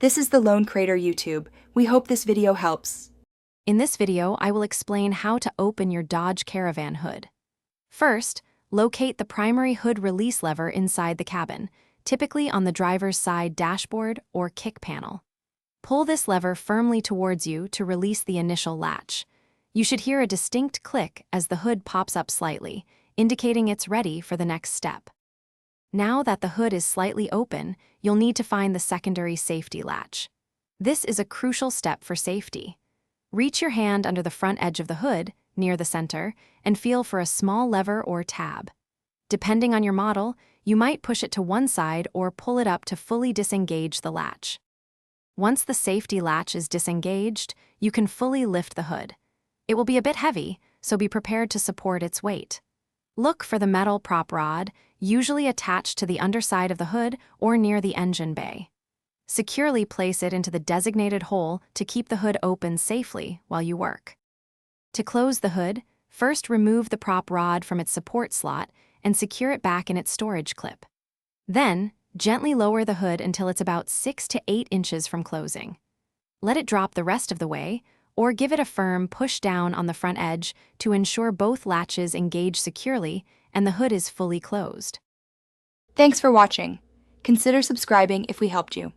This is the Lone Crater YouTube. We hope this video helps. In this video, I will explain how to open your Dodge Caravan hood. First, locate the primary hood release lever inside the cabin, typically on the driver's side dashboard or kick panel. Pull this lever firmly towards you to release the initial latch. You should hear a distinct click as the hood pops up slightly, indicating it's ready for the next step. Now that the hood is slightly open, you'll need to find the secondary safety latch. This is a crucial step for safety. Reach your hand under the front edge of the hood, near the center, and feel for a small lever or tab. Depending on your model, you might push it to one side or pull it up to fully disengage the latch. Once the safety latch is disengaged, you can fully lift the hood. It will be a bit heavy, so be prepared to support its weight. Look for the metal prop rod, usually attached to the underside of the hood or near the engine bay. Securely place it into the designated hole to keep the hood open safely while you work. To close the hood, first remove the prop rod from its support slot and secure it back in its storage clip. Then, gently lower the hood until it's about 6 to 8 inches from closing. Let it drop the rest of the way, or give it a firm push down on the front edge to ensure both latches engage securely and the hood is fully closed. Thanks for watching. Consider subscribing if we helped you.